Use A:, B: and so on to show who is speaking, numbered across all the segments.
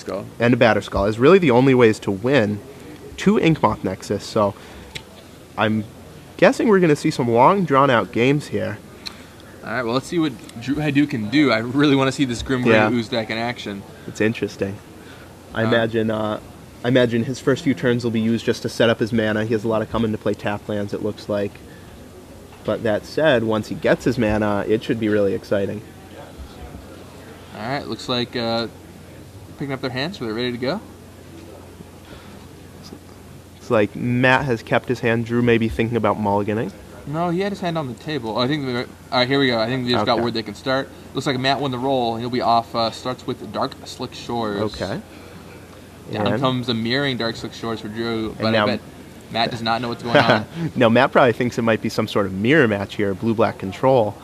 A: Skull.
B: And a Batter Skull is really the only ways to win 2 Inkmoth Nexus. So I'm guessing we're going to see some long, drawn-out games here.
A: All right, well, let's see what Idoux can do. I really want to see this Grim Gray Ooze deck in action.
B: It's interesting. I imagine his first few turns will be used just to set up his mana. He has a lot of coming to play tap lands, it looks like. But that said, once he gets his mana, it should be really exciting.
A: All right, looks like picking up their hands, so they're ready to go.
B: It's like Matt has kept his hand. Drew may be thinking about mulliganing.
A: No, he had his hand on the table. Oh, I think all right, here we go. I think they just got word they can start. Looks like Matt won the roll. He'll be off. Starts with Dark Slick Shores.
B: Okay.
A: Down comes a mirroring Dark Slick Shores for Drew, but I bet Matt does not know what's going on.
B: No, Matt probably thinks it might be some sort of mirror match here, blue-black control.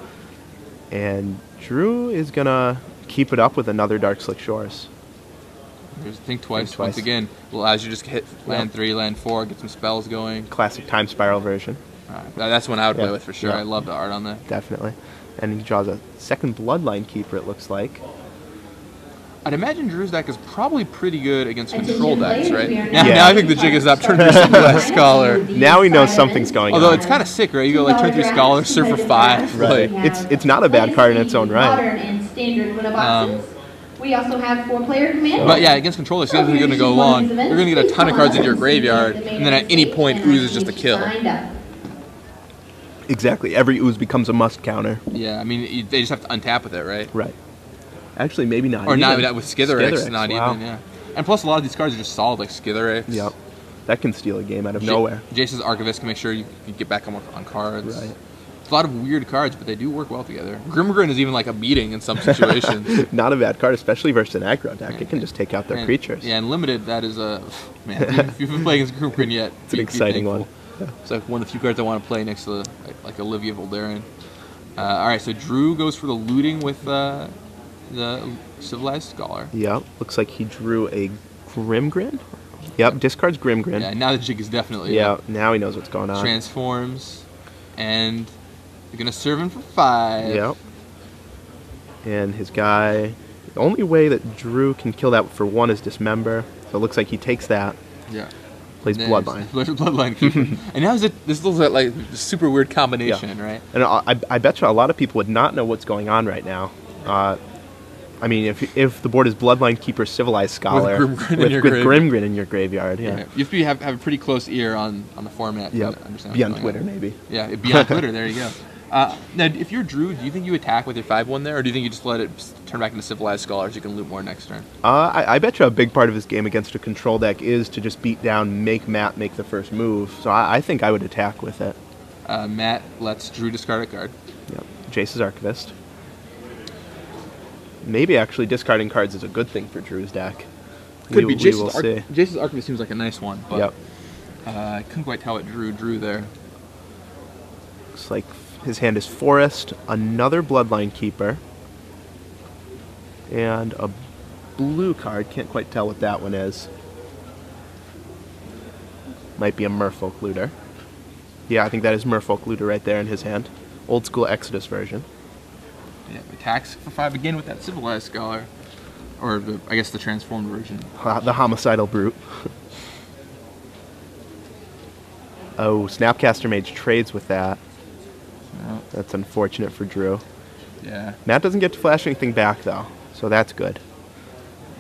B: And Drew is going to keep it up with another Dark Slick Shores.
A: There's Think Twice. Once again, allows you just hit land 3, land 4, get some spells going.
B: Classic Time Spiral version.
A: That's one I would play with for sure. I love the art on that.
B: Definitely. And he draws a second Bloodline Keeper, it looks like.
A: I'd imagine Drew's deck is probably pretty good against control decks, right? Now I think the jig is up. Turn 3 Civilized Scholar.
B: Now he knows something's going on.
A: Although it's kind of sick, right? You go like turn 3 Scholar, Surf for 5.
B: Right. It's not a bad card in its own right.
C: We also have 4-player command.
A: But yeah, against control decks, they're going to go long. They're going to get a ton of cards into your graveyard, and then at any point, Ooze is just a kill.
B: Exactly. Every Ooze becomes a must counter.
A: Yeah, I mean, they just have to untap with it, right?
B: Right. Actually, maybe not.
A: Or not with Skithiryx, not
B: wow.
A: even, yeah. And plus, a lot of these cards are just solid, like Skithiryx.
B: Yep. That can steal a game out of nowhere.
A: Jace's Archivist can make sure you get back on cards.
B: Right.
A: It's a lot of weird cards, but they do work well together. Grimgrin is even like a beating in some situations.
B: Not a bad card, especially versus an aggro deck. It can just take out their creatures.
A: Yeah, and limited, that is a... Man, if you've been playing against Grimgrin yet,
B: it's an exciting one.
A: Yeah. It's like one of the few cards I want to play next to like Olivia Voldaren. All right, so Drew goes for the looting with the Civilized Scholar.
B: Yep, looks like he drew a Grimgrin. Yep, discards Grimgrin.
A: Yeah, now the jig is definitely
B: up. Now he knows what's going on.
A: Transforms, and you're going to serve him for 5.
B: Yep. And his guy, the only way that Drew can kill that for 1 is Dismember, so it looks like he takes that.
A: Yeah.
B: Plays Bloodline.
A: Bloodline Keeper. And now this looks like a super weird combination, right?
B: And I bet you a lot of people would not know what's going on right now. I mean, if the board is Bloodline Keeper, Civilized Scholar, with Grimgrin in your graveyard, yeah.
A: You have to have a pretty close ear on the format to understand.
B: Beyond Twitter, maybe.
A: Yeah, beyond Twitter, there you go. Now, if you're Drew, do you think you attack with your 5-1 there, or do you think you just let it turn back into Civilized Scholar so you can loot more next turn?
B: I bet you a big part of his game against a control deck is to just beat down, make Matt make the first move. So I think I would attack with it.
A: Matt lets Drew discard a card.
B: Yep. Jace's Archivist. Maybe actually discarding cards is a good thing for Drew's deck.
A: Could be. Jace's Archivist seems like a nice one, but
B: yep.
A: I couldn't quite tell what Drew drew there.
B: Looks like his hand is Forest, another Bloodline Keeper, and a blue card. Can't quite tell what that one is. Might be a Merfolk Looter. Yeah, I think that is Merfolk Looter right there in his hand. Old school Exodus version.
A: Yeah, attacks for 5 again with that Civilized Scholar. Or, I guess, the transformed version.
B: The Homicidal Brute. Oh, Snapcaster Mage trades with that. Oh. That's unfortunate for Drew.
A: Yeah.
B: Matt doesn't get to flash anything back, though, so that's good.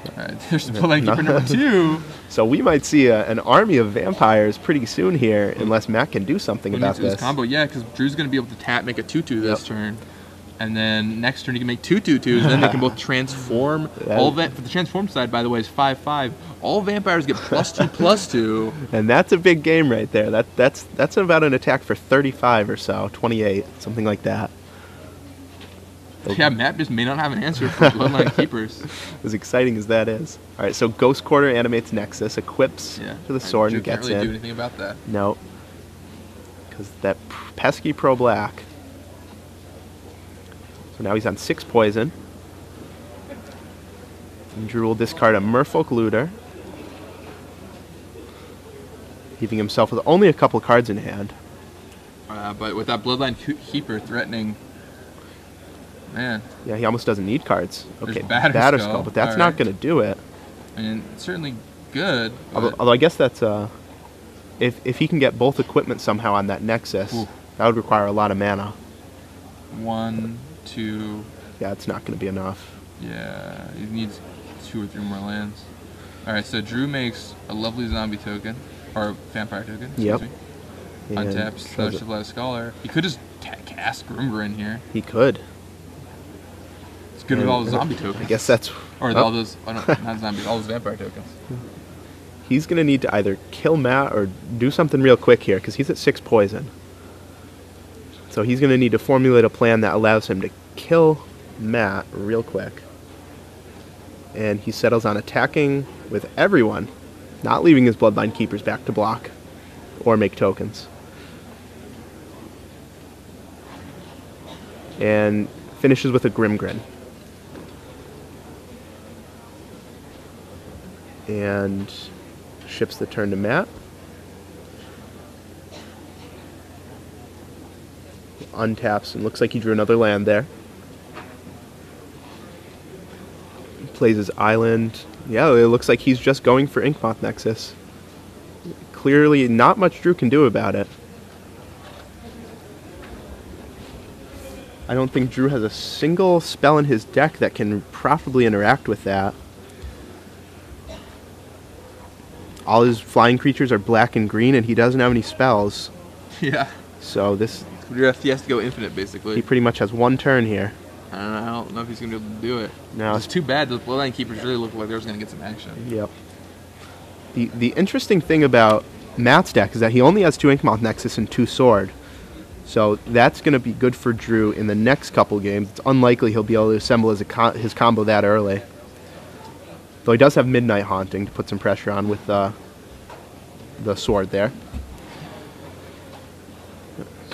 A: Alright, there's the Bloodline Keeper number 2.
B: So we might see an army of vampires pretty soon here, unless Matt can do something about this.
A: Combo, yeah, because Drew's going to be able to make a 2/2 this turn. And then next turn you can make 2 2/2s, and then they can both transform. For the transform side, by the way, is 5/5. All vampires get +2/+2.
B: And that's a big game right there. That's about an attack for 35 or so, 28, something like that.
A: Yeah, Matt just may not have an answer for Bloodline Keepers.
B: As exciting as that is. All right, so Ghost Quarter animates Nexus, equips to the sword, and gets in.
A: Can't really do anything about that.
B: No, because that pesky Pro Black. So now he's on 6 poison. And Drew will discard a Merfolk Looter, leaving himself with only a couple cards in hand.
A: But with that Bloodline Keeper threatening, man.
B: Yeah, he almost doesn't need cards. Okay,
A: Batter Skull,
B: but that's not going to do it.
A: And it's certainly good.
B: Although I guess that's if he can get both equipment somehow on that Nexus, that would require a lot of mana.
A: 1, 2.
B: Yeah, it's not going to be enough.
A: Yeah, he needs 2 or 3 more lands. Alright, so Drew makes a lovely zombie token, or vampire token, excuse me. Untaps, Fellowship of Scholar. He could just cast Grimgrin here.
B: He could.
A: It's good with all the zombie tokens.
B: I guess that's...
A: Or all those, not zombies, all those vampire tokens.
B: He's going to need to either kill Matt or do something real quick here, because he's at 6 poison. So he's going to need to formulate a plan that allows him to kill Matt real quick. And he settles on attacking with everyone, not leaving his Bloodline Keepers back to block or make tokens. And finishes with a Grimgrin. And ships the turn to Matt. Untaps and looks like he drew another land there. Plays his island. Yeah, it looks like he's just going for Inkmoth Nexus. Clearly not much Drew can do about it. I don't think Drew has a single spell in his deck that can properly interact with that. All his flying creatures are black and green, and he doesn't have any spells.
A: Yeah.
B: So this...
A: He has to go infinite, basically.
B: He pretty much has one turn here.
A: I don't know if he's going to be able to do it.
B: No.
A: It's too bad. Those Bloodline Keepers really look like they're going to get some action.
B: Yep. The interesting thing about Matt's deck is that he only has 2 Inkmoth Nexus and 2 Sword. So that's going to be good for Drew in the next couple games. It's unlikely he'll be able to assemble his combo that early. Though he does have Midnight Haunting to put some pressure on with the Sword there.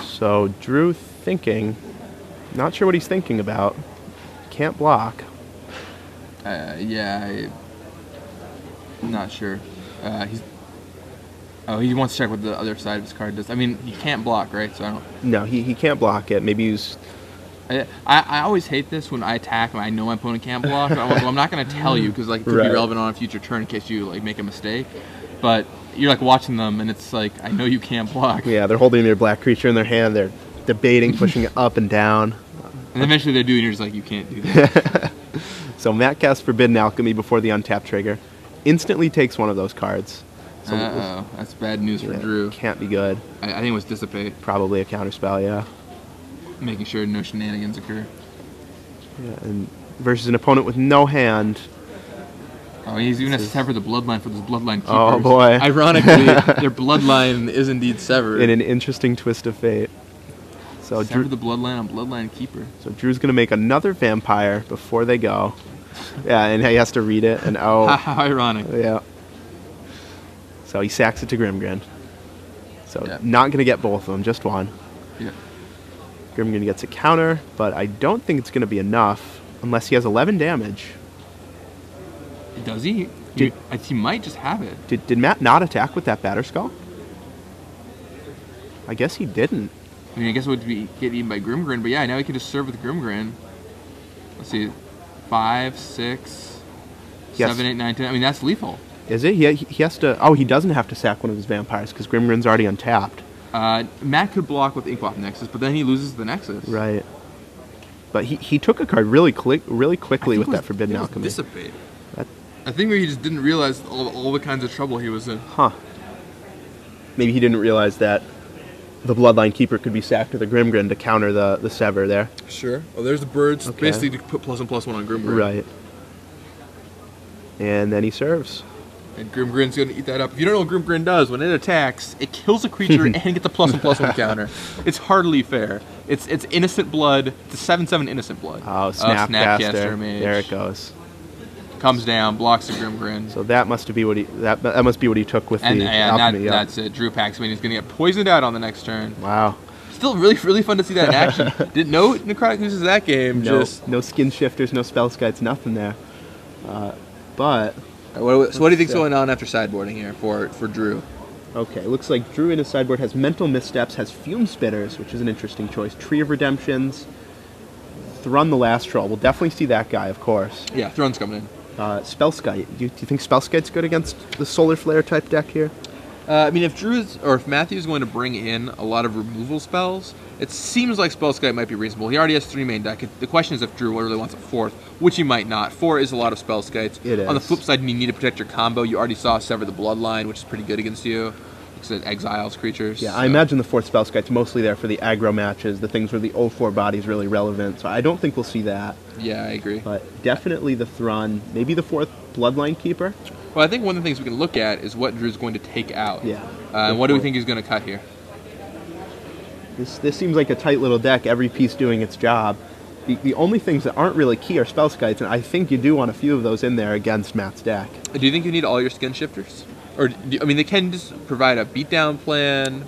B: So Drew thinking, not sure what he's thinking about. Can't block.
A: Yeah, I'm not sure. He wants to check what the other side of his card does. I mean, he can't block, right? So I don't.
B: No, he can't block it. Maybe he's.
A: I always hate this when I attack and I know my opponent can't block. I'm not going to tell you because like it could be relevant on a future turn in case you like make a mistake. But you're like watching them and it's like I know you can't block.
B: Yeah, they're holding their black creature in their hand. They're debating, pushing it up and down.
A: And eventually they're doing. You're just like you can't do that.
B: So Matt casts Forbidden Alchemy before the untap trigger. Instantly takes one of those cards. So
A: that's bad news for Drew.
B: Can't be good.
A: I think it was Dissipate.
B: Probably a counterspell, yeah.
A: Making sure no shenanigans occur.
B: Yeah, and versus an opponent with no hand.
A: Oh, he's even has to sever the bloodline for those Bloodline Keepers.
B: Oh boy!
A: Ironically, their bloodline is indeed severed.
B: In an interesting twist of fate. So
A: sever the bloodline on Bloodline Keeper.
B: So Drew's gonna make another vampire before they go. Yeah, and he has to read it. And
A: how ironic.
B: Yeah. So he sacks it to Grimgrin. So not gonna get both of them, just one.
A: Yeah.
B: Grimgrin gets a counter, but I don't think it's gonna be enough unless he has 11 damage.
A: Does he? He might just have it.
B: Did Matt not attack with that Batterskull? I guess he didn't.
A: I mean, I guess it would be get eaten by Grimgrin, but yeah, now he can just serve with Grimgrin. Let's see, 5, 6, 7, 8, 9, 10. I mean, that's lethal.
B: Is it? He has to... Oh, he doesn't have to sack one of his vampires because Grimgrin's already untapped.
A: Matt could block with Inkmoth Nexus, but then he loses the Nexus.
B: Right. But he took a card really quickly with that Forbidden Alchemy.
A: Dissipate. I think maybe he just didn't realize all the kinds of trouble he was in.
B: Huh. Maybe he didn't realize that the Bloodline Keeper could be sacked with a Grimgrin to counter the Sever there.
A: Sure. Oh, there's the birds. Okay. Basically to put +1/+1 on Grimgrin.
B: Right. And then he serves.
A: And Grimgrin's going to eat that up. If you don't know what Grimgrin does, when it attacks, it kills a creature and gets a +1/+1 counter. It's hardly fair. It's innocent blood. It's a 7/7 innocent blood.
B: Oh, Snapcaster.
A: Mage.
B: There it goes.
A: Comes down, blocks the Grimgrin.
B: So that must be what he that must be what he took with the alchemy.
A: That's it. Drew packs him, and he's going to get poisoned out on the next turn.
B: Wow.
A: Still really fun to see that in action. Didn't know Necrotic uses that game.
B: No skin shifters, no spell skites, nothing there. But
A: so what do you think's going on after sideboarding here for Drew?
B: Okay, looks like Drew in his sideboard has Mental Missteps, has Fume Spitters, which is an interesting choice. Tree of Redemptions, Thrun the Last Troll. We'll definitely see that guy, of course.
A: Yeah, Thrun's coming in.
B: Spellskite. Do you think Spellskite's good against the Solar Flare type deck here?
A: I mean, if Matthew's going to bring in a lot of removal spells, it seems like Spellskite might be reasonable. He already has 3 main deck. The question is if Drew really wants a 4th, which he might not. 4 is a lot of Spellskites.
B: It is.
A: On the flip side, you need to protect your combo. You already saw Sever the Bloodline, which is pretty good against you, because it exiles creatures.
B: Yeah,
A: so.
B: I imagine the 4th Spellskite's mostly there for the aggro matches, the things where the 0-4 body's really relevant, so I don't think we'll see that.
A: Yeah, I agree.
B: But definitely the Thrun, maybe the 4th Bloodline Keeper.
A: Well, I think one of the things we can look at is what Drew's going to take out.
B: Yeah.
A: And what do we think he's going to cut here?
B: This seems like a tight little deck, every piece doing its job. The only things that aren't really key are Spellskites, and I think you do want a few of those in there against Matt's deck.
A: Do you think you need all your skin shifters? Or, I mean, they can just provide a beatdown plan.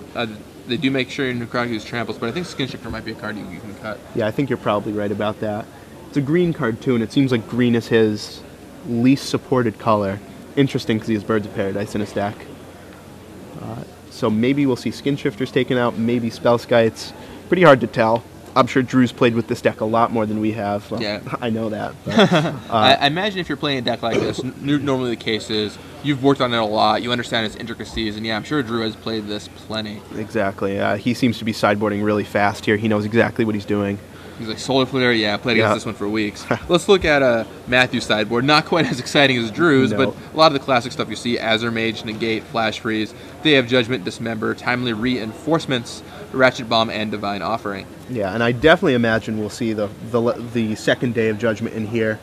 A: They do make sure your Necrotic use tramples, but I think Skin Shifter might be a card you can cut.
B: Yeah, I think you're probably right about that. It's a green card, too, and it seems like green is his least supported color. Interesting, because he has Birds of Paradise in his deck. So maybe we'll see Skin Shifters taken out, maybe Spellskites. Pretty hard to tell. I'm sure Drew's played with this deck a lot more than we have. Well, yeah. I know that. But,
A: I imagine if you're playing a deck like this, normally the case is you've worked on it a lot, you understand its intricacies, and yeah, I'm sure Drew has played this plenty.
B: Exactly. He seems to be sideboarding really fast here. He knows exactly what he's doing.
A: He's like, Solar Flare, yeah, I played against this one for weeks. Let's look at Matthew's sideboard. Not quite as exciting as Drew's, but a lot of the classic stuff you see, Azure Mage, Negate, Flash Freeze, Day of Judgment, Dismember, Timely Reinforcements, Ratchet Bomb, and Divine Offering.
B: Yeah, and I definitely imagine we'll see the second Day of Judgment in here.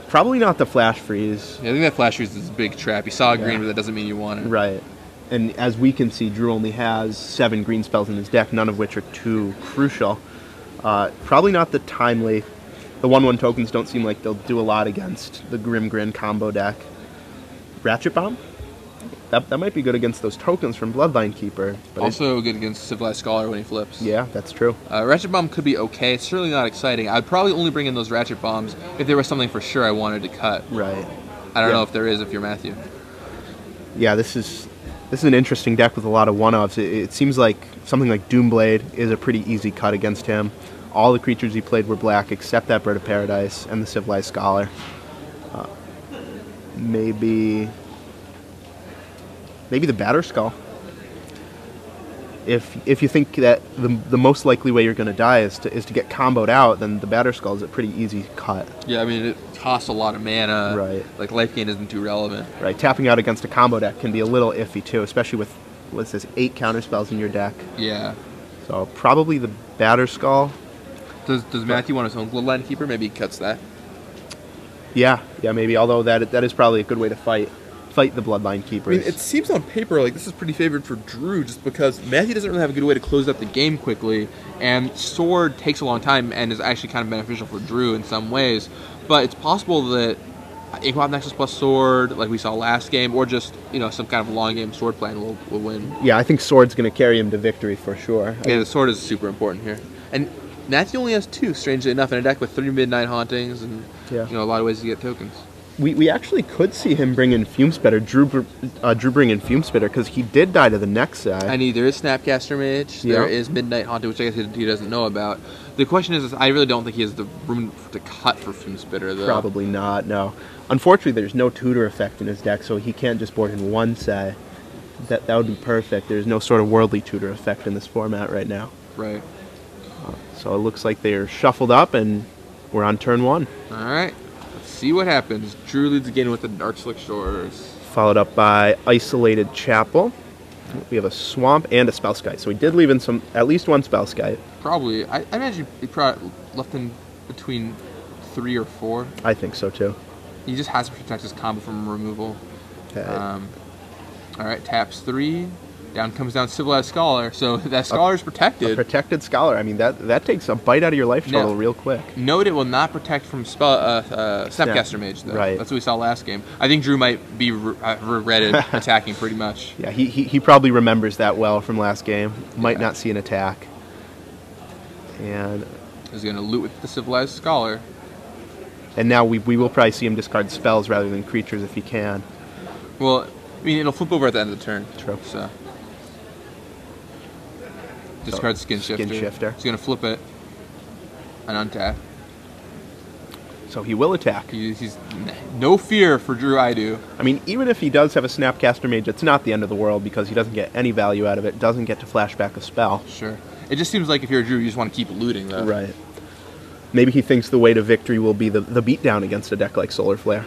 B: Probably not the Flash Freeze.
A: Yeah, I think that Flash Freeze is a big trap. You saw a green, but that doesn't mean you want it.
B: Right. And as we can see, Drew only has 7 green spells in his deck, none of which are too crucial. Probably not the Timely. The 1/1 tokens don't seem like they'll do a lot against the Grim Grin combo deck. Ratchet Bomb? That might be good against those tokens from Bloodline Keeper. But
A: also good against Civilized Scholar when he flips.
B: Yeah, that's true.
A: Ratchet Bomb could be okay. It's certainly not exciting. I'd probably only bring in those Ratchet Bombs if there was something for sure I wanted to cut.
B: Right.
A: I don't know if there is if you're Matthew.
B: Yeah, this is an interesting deck with a lot of one-offs. It seems like something like Doomblade is a pretty easy cut against him. All the creatures he played were black except that Bird of Paradise and the Civilized Scholar. Maybe the Batterskull. If you think that the most likely way you're going to die is to get comboed out, then the Batterskull is a pretty easy cut.
A: Yeah, I mean, it costs a lot of mana.
B: Right.
A: Like, life gain isn't too relevant.
B: Right, tapping out against a combo deck can be a little iffy, too, especially with, what's this, 8 counterspells in your deck.
A: Yeah.
B: So, probably the Batterskull.
A: Does Matthew want his own Bloodline Keeper? Maybe he cuts that.
B: Yeah, maybe, although that is probably a good way to fight the Bloodline Keepers.
A: I mean, it seems on paper like this is pretty favored for Drew just because Matthew doesn't really have a good way to close up the game quickly, and Sword takes a long time and is actually kind of beneficial for Drew in some ways. But it's possible that Inquisitive Nexus plus Sword, like we saw last game, or just some kind of long game Sword plan will win.
B: Yeah, I think Sword's going to carry him to victory for sure.
A: Yeah, the Sword is super important here. And Matthew only has 2, strangely enough, in a deck with 3 Midnight Hauntings and a lot of ways to get tokens.
B: We actually could see him bring in Fumespitter, Drew bring in Fumespitter, because he did die to the next side.
A: And there is Snapcaster Mage, there is Midnight Haunted, which I guess he doesn't know about. The question is I really don't think he has the room to cut for Fumespitter, though.
B: Probably not, no. Unfortunately, there's no tutor effect in his deck, so he can't just board in one say. That would be perfect. There's no sort of worldly tutor effect in this format right now.
A: Right.
B: So it looks like they're shuffled up, and we're on turn 1.
A: All right. Let's see what happens. Drew leads again with the Dark Slick Shores.
B: Followed up by Isolated Chapel. We have a Swamp and a Spellskite. So we did leave in at least one Spellskite.
A: Probably. I imagine he probably left in between 3 or 4.
B: I think so, too.
A: He just has to protect his combo from removal.
B: Okay.
A: All right, taps 3. Down comes down Civilized Scholar, so that Scholar is protected.
B: A protected Scholar. I mean, that takes a bite out of your life total real quick.
A: Note it will not protect from Snapcaster Mage, though.
B: Right.
A: That's what we saw last game. I think Drew might be regretted attacking pretty much.
B: Yeah, he probably remembers that well from last game. Might not see an attack. And
A: he's going to loot with the Civilized Scholar.
B: And now we will probably see him discard spells rather than creatures if he can.
A: Well, I mean, it'll flip over at the end of the turn.
B: True.
A: So. Discard Skin Shifter. He's going to flip it and untap.
B: So he will attack.
A: He's no fear for Drew Idoux.
B: I mean, even if he does have a Snapcaster Mage, it's not the end of the world because he doesn't get any value out of it, doesn't get to flashback a spell.
A: Sure. It just seems like if you're a Drew, you just want to keep looting, though.
B: Right. Maybe he thinks the way to victory will be the beatdown against a deck like Solar Flare.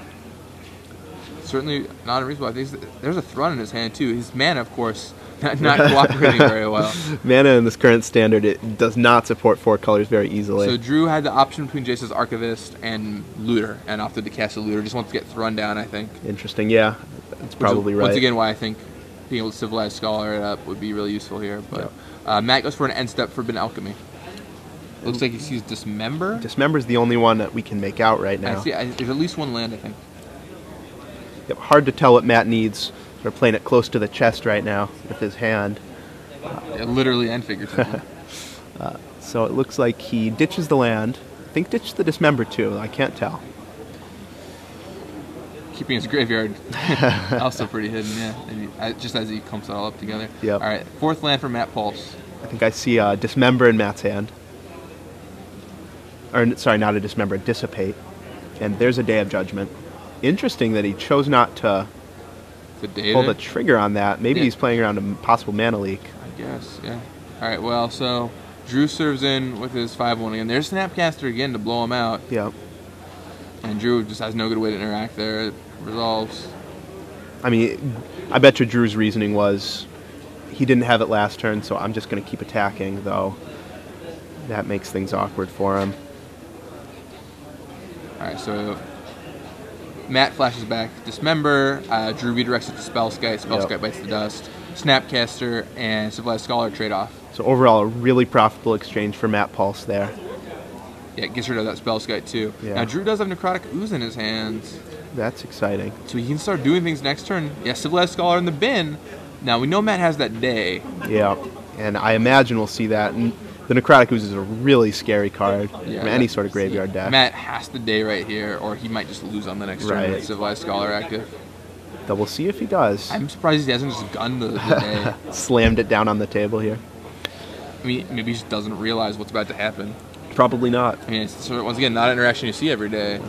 A: Certainly not unreasonable. I think there's a Thrun in his hand, too. His mana, of course, not cooperating very well.
B: Mana in this current standard, it does not support 4 colors very easily.
A: So Drew had the option between Jace's Archivist and Looter, and opted to cast a Looter. Just wants to get Thrun down, I think.
B: Interesting, yeah. That's probably right.
A: Once again, why I think being able to Civilized Scholar it up would be really useful here. But Matt goes for an end step Forbidden Alchemy. Looks like he sees Dismember.
B: Dismember's the only one that we can make out right now.
A: I see. There's at least one land, I think.
B: Yep, hard to tell what Matt needs. We're playing it close to the chest right now with his hand.
A: Yeah, literally and figuratively.
B: So it looks like he ditches the land. I think ditched the Dismember too. I can't tell.
A: Keeping his graveyard also pretty hidden, yeah. Maybe, just as he clumps it all up together.
B: Yep.
A: All right, 4th land for Matt Pulse.
B: I think I see a Dismember in Matt's hand. Or, sorry, not a Dismember, a Dissipate. And there's a Day of Judgment. Interesting that he chose not to pull the trigger on that. Maybe he's playing around a possible mana leak.
A: I guess, yeah. All right, well, so Drew serves in with his 5-1 again. There's Snapcaster again to blow him out.
B: Yep.
A: And Drew just has no good way to interact there. It resolves.
B: I mean, I bet you Drew's reasoning was he didn't have it last turn, so I'm just going to keep attacking, though. That makes things awkward for him.
A: All right, so Matt flashes back Dismember. Drew redirects it to Spellskite. Spellskite bites the dust. Snapcaster and Civilized Scholar trade off.
B: So overall, a really profitable exchange for Matt Pulse there.
A: Yeah, it gets rid of that Spellskite too.
B: Yeah.
A: Now Drew does have Necrotic Ooze in his hands.
B: That's exciting.
A: So he can start doing things next turn. Yeah, Civilized Scholar in the bin. Now we know Matt has that day.
B: Yeah, and I imagine we'll see that. And the Necrotic Ooze is a really scary card from any sort of graveyard deck.
A: Matt has the day right here, or he might just lose on the next turn with Civilized Scholar active.
B: Though we'll see if he does.
A: I'm surprised he hasn't just gunned the day.
B: Slammed it down on the table here.
A: I mean, maybe he just doesn't realize what's about to happen.
B: Probably not.
A: I mean, it's once again not an interaction you see every day.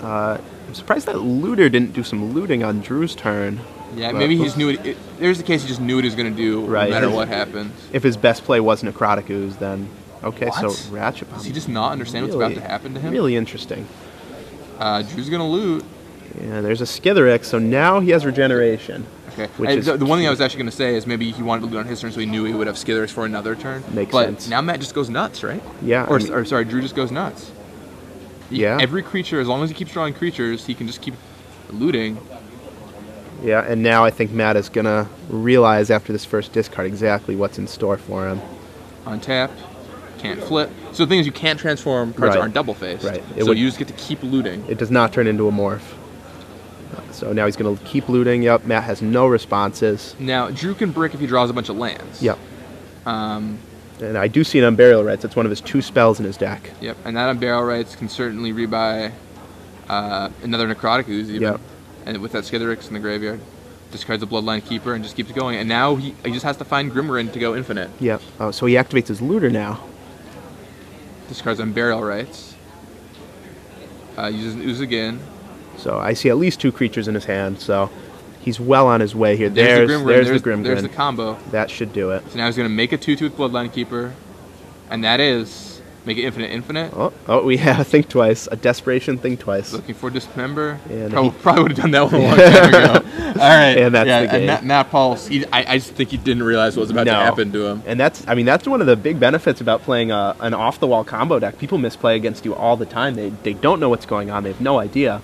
B: I'm surprised that Looter didn't do some looting on Drew's turn.
A: Yeah, maybe he just knew it. There's the case he just knew what he was going to do no matter what happens.
B: If his best play was Necrotic Ooze, then okay,
A: what?
B: so Ratchet Bomb.
A: Does he just not understand what's about to happen to him?
B: Really interesting.
A: Drew's going to loot.
B: Yeah, there's a Skithiryx, so now he has Regeneration.
A: Okay. The one thing I was actually going to say is maybe he wanted to loot on his turn so he knew he would have Skithiryx for another turn.
B: Makes sense.
A: But now Matt just goes nuts, right?
B: Yeah.
A: Or sorry, Drew just goes nuts.
B: Yeah.
A: Every creature, as long as he keeps drawing creatures, he can just keep looting.
B: Yeah, and now I think Matt is going to realize after this first discard exactly what's in store for him.
A: Untap, can't flip. So the thing is, you can't transform cards that aren't double-faced.
B: Right.
A: So you just get to keep looting.
B: It does not turn into a morph. So now he's going to keep looting. Yep, Matt has no responses.
A: Now, Drew can brick if he draws a bunch of lands.
B: Yep. And I do see an Unburial Rites. That's one of his 2 spells in his deck.
A: Yep, and that Unburial Rites can certainly rebuy another Necrotic Ooze even.
B: Yep.
A: And with that Skithiryx in the graveyard. Discards the Bloodline Keeper and just keeps going. And now he just has to find Grimmarin to go infinite.
B: Yep. Oh, so he activates his Looter now.
A: Discards Unburial Rites. Uses Ooze again.
B: So I see at least 2 creatures in his hand, so he's well on his way here.
A: There's the
B: Grimmarin.
A: There's the combo.
B: That should do it.
A: So now he's going to make a 2/2 with Bloodline Keeper. And that is... Make it infinite.
B: Oh, we have Think Twice. A Desperation Think Twice.
A: Looking for Dismember.
B: And
A: probably would have done that one a long time ago. All right.
B: And that's the game.
A: And Matt Pulse, I just think he didn't realize what was about to happen to him.
B: And that's one of the big benefits about playing an off-the-wall combo deck. People misplay against you all the time. They don't know what's going on. They have no idea.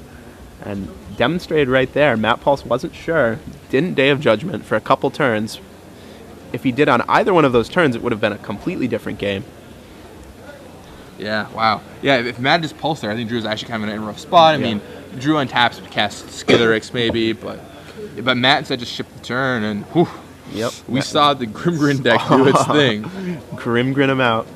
B: And demonstrated right there, Matt Pulse wasn't sure. Didn't Day of Judgment for a couple turns. If he did on either one of those turns, it would have been a completely different game.
A: Yeah, wow. Yeah, if Matt just pulsed there, I think Drew's actually kind of in a rough spot. I mean, Drew untaps to cast Skithiryx maybe, but Matt instead just shipped the turn, and whew, we saw the Grimgrin deck do its thing.
B: Grimgrin him out.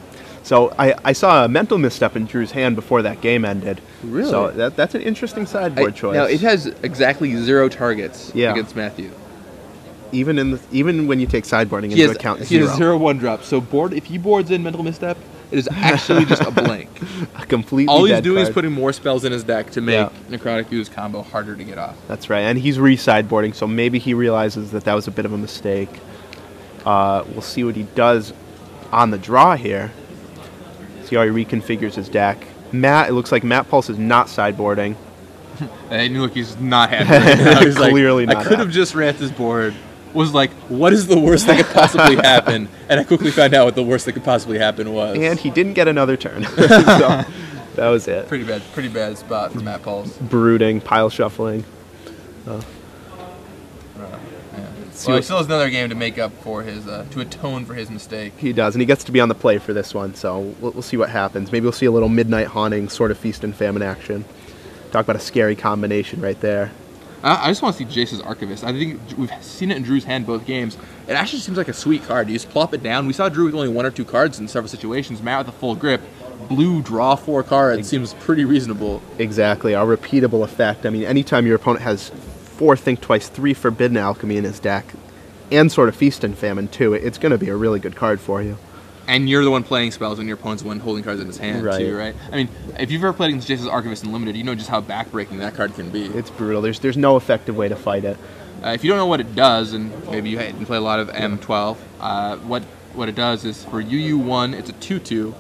B: So I saw a mental misstep in Drew's hand before that game ended.
A: Really?
B: So that's an interesting sideboard choice.
A: Now, it has exactly 0 targets against Matthew.
B: Even when you take sideboarding into account,
A: he has 0/1 drop. So if he boards in mental misstep, It is actually just a blank.
B: A completely
A: All he's
B: dead
A: doing is
B: card.
A: putting more spells in his deck to make Necrotic Idoux combo harder to get off.
B: That's right, and he's re-sideboarding, so maybe he realizes that was a bit of a mistake. We'll see what he does on the draw here. See how he reconfigures his deck. It looks like Matt Pulse is not sideboarding.
A: And look, he's not happy right now. He's
B: Clearly
A: like,
B: not
A: I could have just ran this board. Was like, what is the worst that could possibly happen? And I quickly found out what the worst that could possibly happen was.
B: And he didn't get another turn. So that was it.
A: Pretty bad spot for Matt Pulse.
B: Brooding, pile shuffling.
A: Well, he still has another game to make up for his, to atone for his mistake.
B: He does, and he gets to be on the play for this one, so we'll see what happens. Maybe we'll see a little Midnight Haunting, sort of Feast and Famine action. Talk about a scary combination right there.
A: I just want to see Jace's Archivist. I think we've seen it in Drew's hand both games. It actually seems like a sweet card. You just plop it down. We saw Drew with only 1 or 2 cards in several situations. Matt with a full grip. Blue, draw 4 cards. Seems pretty reasonable.
B: Exactly, a repeatable effect. I mean, anytime your opponent has 4 Think Twice, 3 Forbidden Alchemy in his deck, and sort of Feast and Famine too, it's going to be a really good card for you.
A: And you're the one playing spells, and your opponent's the one holding cards in his hand, too, right? I mean, if you've ever played against Jace's Archivist in Limited, you know just how backbreaking that card can be.
B: It's brutal. There's no effective way to fight it.
A: If you don't know what it does, and maybe you didn't play a lot of M12, what it does is for UU1, it's a 2/2,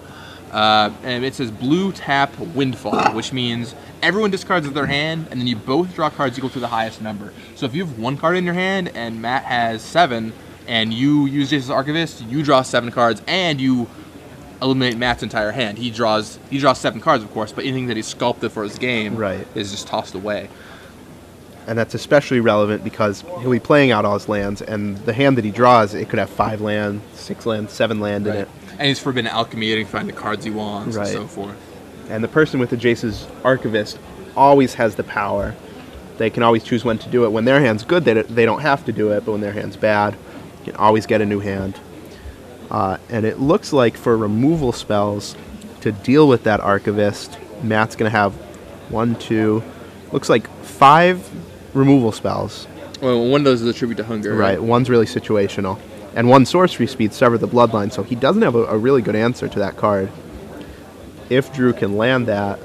A: and it says blue tap Windfall, which means everyone discards their hand, and then you both draw cards equal to the highest number. So if you have 1 card in your hand, and Matt has 7, and you use Jace's Archivist, you draw 7 cards, and you eliminate Matt's entire hand. He draws 7 cards, of course, but anything that he sculpted for his game is just tossed away.
B: And that's especially relevant because he'll be playing out all his lands, and the hand that he draws, it could have 5 land, 6 land, 7 land in it.
A: And he's Forbidden Alchemy, and he can find the cards he wants, and so forth.
B: And the person with the Jace's Archivist always has the power. They can always choose when to do it. When their hand's good, they don't have to do it, but when their hand's bad, you can always get a new hand. And it looks like for removal spells, to deal with that Archivist, Matt's going to have 1, 2, looks like 5 removal spells.
A: Well, one of those is a tribute to hunger.
B: Right, one's really situational. And 1 sorcery speed, Sever the Bloodline, so he doesn't have a really good answer to that card. If Drew can land that,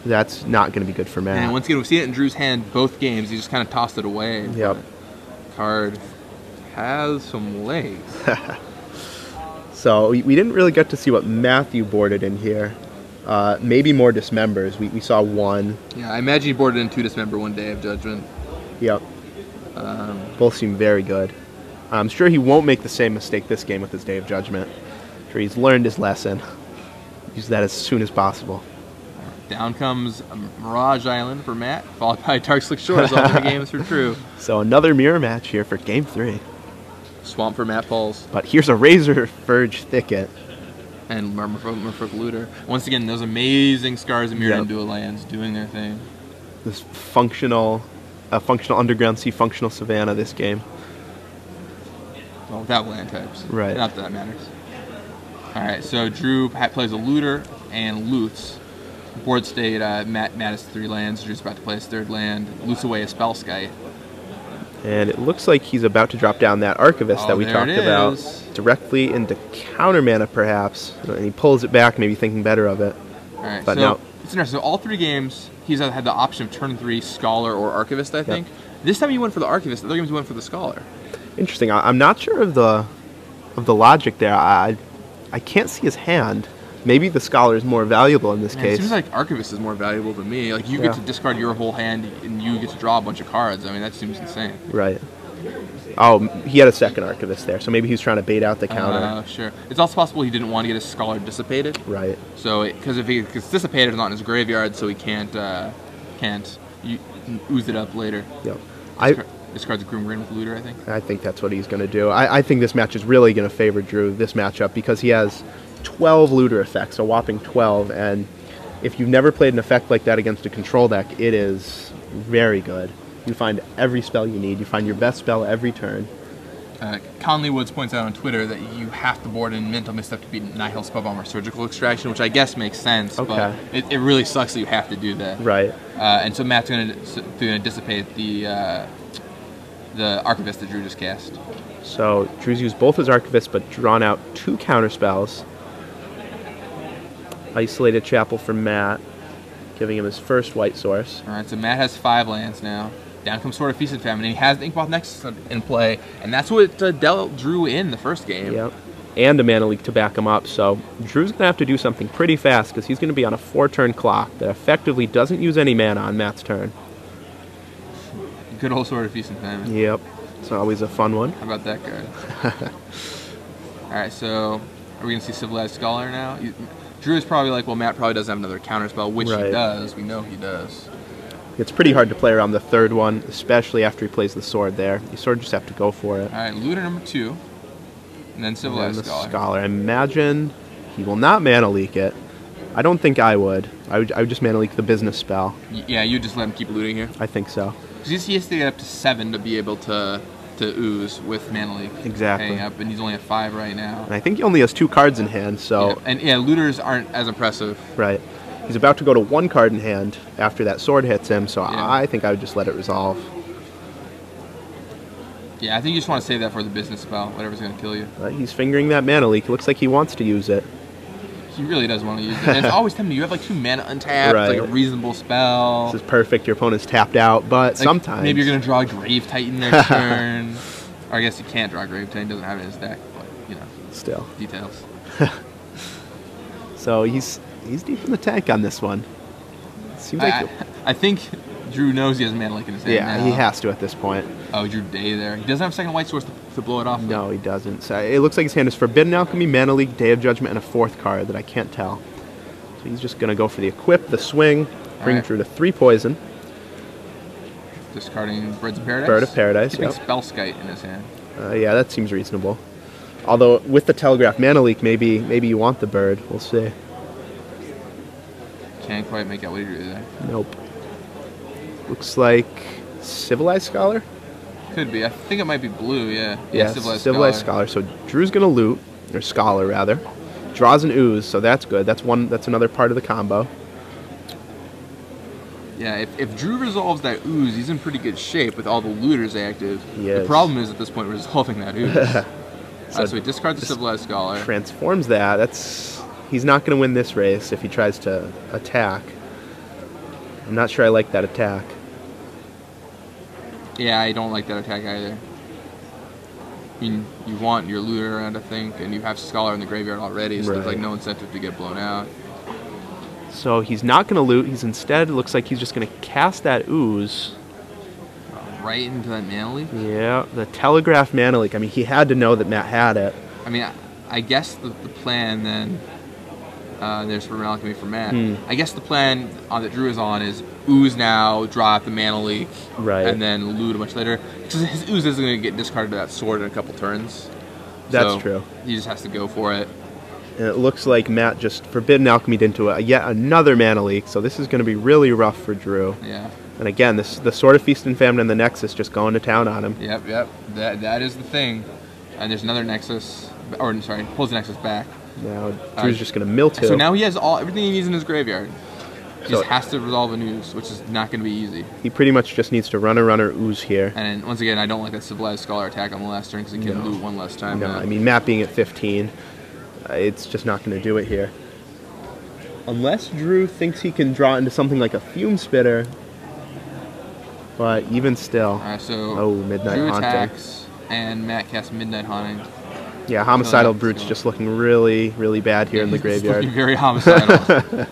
B: that's not going to be good for Matt.
A: And once again, we've seen it in Drew's hand both games. He just kind of tossed it away.
B: Yep.
A: Card has some legs.
B: So we didn't really get to see what Matthew boarded in here. Maybe more Dismembers. We saw 1.
A: Yeah, I imagine he boarded in 2 Dismember, 1 Day of Judgment.
B: Yep. Both seem very good. I'm sure he won't make the same mistake this game with his Day of Judgment. I'm sure he's learned his lesson. Use that as soon as possible.
A: Down comes Mirage Island for Matt, followed by Dark Slick Shores, alternate games for Drew.
B: So another mirror match here for Game 3.
A: Swamp for Matt Pulse.
B: But here's a Razor Verge Thicket.
A: And Merfolk Looter. Once again, those amazing Scars of Mirrodin Dual Lands doing their thing.
B: This functional Underground Sea, functional Savannah this game.
A: Well, without land types.
B: Right.
A: Not that that matters. Alright, so Drew plays a Looter and loots. Board state, Matt has 3 lands. Drew's about to play his 3rd land. Loots away a Spellskite.
B: And it looks like he's about to drop down that Archivist that we talked about. Directly into counter mana, perhaps. And he pulls it back, maybe thinking better of it.
A: Alright,
B: but
A: so
B: no.
A: It's interesting. So all 3 games, he's had the option of turn 3 Scholar or Archivist, I think. This time he went for the Archivist. The other games he went for the Scholar.
B: Interesting. I'm not sure of the logic there. I can't see his hand. Maybe the Scholar is more valuable in this case.
A: It seems like Archivist is more valuable to me. Like, you get to discard your whole hand, and you get to draw a bunch of cards. I mean, that seems insane.
B: Right. Oh, he had a second Archivist there, so maybe he was trying to bait out the counter.
A: Sure. It's also possible he didn't want to get his Scholar dissipated.
B: Right.
A: So, because if he gets dissipated, it's not in his graveyard, so he can't ooze it up later.
B: Yep.
A: Discards a Grim Grin with Looter, I think.
B: I think that's what he's going to do. I think this match is really going to favor Drew, this matchup, because he has 12 Looter effects, a whopping 12, and if you've never played an effect like that against a control deck, it is very good. You find every spell you need. You find your best spell every turn.
A: Conley Woods points out on Twitter that you have to board in Mental Misstep to beat Nihil Spellbomb or Surgical Extraction, which I guess makes sense, but it really sucks that you have to do that.
B: Right.
A: And so Matt's going to dissipate the Archivist that Drew just cast.
B: So Drew's used both his Archivists, but drawn out 2 counter spells. Isolated Chapel for Matt, giving him his first white source.
A: All right, so Matt has 5 lands now. Down comes Sword of Feast and Famine, and he has the Inkmoth Nexus in play, and that's what dealt Drew in the first game.
B: Yep. And a mana leak to back him up, so Drew's going to have to do something pretty fast because he's going to be on a 4-turn clock that effectively doesn't use any mana on Matt's turn.
A: Good old Sword of Feast and Famine.
B: Yep. It's always a fun one.
A: How about that guy? Alright, so are we going to see Civilized Scholar now? Drew is probably like, well, Matt probably doesn't have another counter spell, which he does. We know he does.
B: It's pretty hard to play around the third one, especially after he plays the sword there. You sort of just have to go for it.
A: Alright, Looter number 2. And then Civilized Scholar.
B: I imagine he will not mana leak it. I don't think I would. I would just mana leak the business spell.
A: Yeah, you just let him keep looting here?
B: I think so.
A: Because he has to get up to 7 to be able to ooze with mana leak.
B: Exactly.
A: Hanging up, and he's only at 5 right now.
B: And I think he only has 2 cards in hand, so...
A: Yeah. And yeah, looters aren't as impressive.
B: Right. He's about to go to 1 card in hand after that sword hits him, so yeah. I think I would just let it resolve.
A: Yeah, I think you just want to save that for the business spell, whatever's going to kill you.
B: He's fingering that mana leak. It looks like he wants to use it.
A: He really does want to use it. And it's always tempting. You have like 2 mana untapped, like a reasonable spell.
B: This is perfect. Your opponent's tapped out, but sometimes...
A: Maybe you're going to draw a Grave Titan next turn. Or I guess you can't draw a Grave Titan. Doesn't have it in his deck, but, you know.
B: Still.
A: Details.
B: So he's deep in the tank on this one. Seems like...
A: I think Drew knows he has mana leak in his hand now.
B: He has to at this point.
A: Oh, Drew Day there. He doesn't have a second white source to blow it off.
B: No, he doesn't. So it looks like his hand is Forbidden Alchemy, Mana Leak, Day of Judgment, and a 4th card that I can't tell. So he's just going to go for the equip, the swing, bring Drew to 3 poison.
A: Discarding Birds of Paradise?
B: Bird of Paradise,
A: keeping Spellskite in his hand.
B: Yeah, that seems reasonable. Although with the Telegraph Mana Leak, maybe you want the bird. We'll see.
A: Can't quite make out what he drew there.
B: Nope. Looks like Civilized Scholar?
A: Could be. I think it might be blue, yeah.
B: Yeah, Civilized Scholar. So Drew's going to loot, or Scholar rather. Draws an ooze, so that's good. That's another part of the combo.
A: Yeah, if Drew resolves that ooze, he's in pretty good shape with all the looters active.
B: Yes.
A: The problem is at this point resolving that ooze. So he discards the Civilized Scholar.
B: Transforms that. He's not going to win this race if he tries to attack. I'm not sure I like that attack.
A: Yeah, I don't like that attack either. I mean, you want your looter around, I think, and you have Scholar in the graveyard already, so there's like no incentive to get blown out.
B: So he's not going to loot. He's instead, looks like he's just going to cast that ooze.
A: Right into that mana leak?
B: Yeah, the Telegraph Mana Leak. I mean, he had to know that Matt had it.
A: I mean, I guess the plan then, there's for Alchemy for Matt. I guess the plan that Drew is on is ooze now, draw out the mana leak, and then loot a bunch later. Because his ooze isn't going to get discarded to that sword in a couple turns.
B: That's true.
A: He just has to go for it.
B: And it looks like Matt just Forbidden Alchemy'd into yet another mana leak, so this is going to be really rough for Drew.
A: Yeah.
B: And again, the Sword of Feast and Famine and the Nexus just going to town on him.
A: Yep. That is the thing. And there's another Nexus, or sorry, pulls the Nexus back.
B: Now Drew's just going to mill 2.
A: So now he has everything he needs in his graveyard. He just has to resolve an ooze, which is not going to be easy.
B: He pretty much just needs to runner ooze here.
A: And once again, I don't like that Civilized Scholar attack on the last turn because he can loot one less time.
B: No, I mean, Matt being at 15, it's just not going to do it here. Unless Drew thinks he can draw into something like a Fume Spitter. But even still.
A: Alright, so
B: Midnight
A: Drew
B: Haunting.
A: attacks, and Matt casts Midnight Haunting.
B: Yeah, Homicidal Brute's just looking really, really bad here in the graveyard.
A: Looking very homicidal.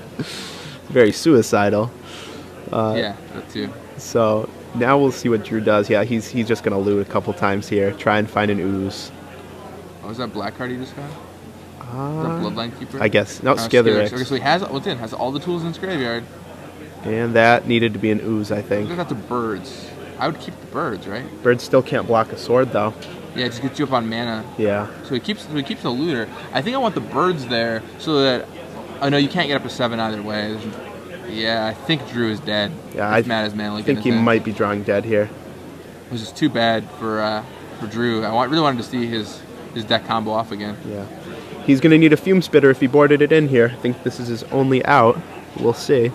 B: Very suicidal.
A: Yeah, that too.
B: So now we'll see what Drew does. Yeah, he's just going to loot a couple times here, try and find an ooze.
A: Oh, was that black card he just got? The Bloodline Keeper?
B: I guess. No, Skithiryx.
A: Okay, so he has all the tools in his graveyard.
B: And that needed to be an ooze, I think.
A: What about the birds? I would keep the birds, right?
B: Birds still can't block a sword, though.
A: Yeah, it just gets you up on mana.
B: Yeah.
A: So he keeps the looter. I think I want the birds there so that... Oh, no, you can't get up to 7 either way. Yeah, I think Drew is dead.
B: Yeah, I think he might be drawing dead here.
A: Which is too bad for Drew. I really wanted to see his deck combo off again.
B: Yeah. He's going to need a Fume Spitter if he boarded it in here. I think this is his only out. We'll see.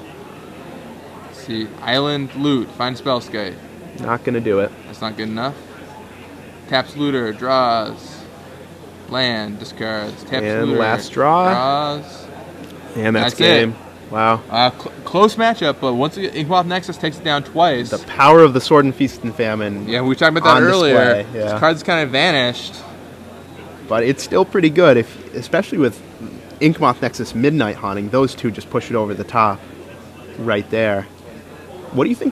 A: Let's see. Island, loot, find Spellskite.
B: Not going to do it.
A: That's not good enough. Taps looter, draws. Land, discards. Taps
B: and
A: looter,
B: last draw.
A: draws.
B: And that's
A: it.
B: game. Wow.
A: Close matchup, but once again, Inkmoth Nexus takes it down twice.
B: The power of the Sword and Feast and Famine.
A: Yeah, we were talking about that earlier.
B: Display, yeah.
A: This card's kind of vanished.
B: But it's still pretty good, especially with Inkmoth Nexus Midnight Haunting. Those two just push it over the top right there. What do you think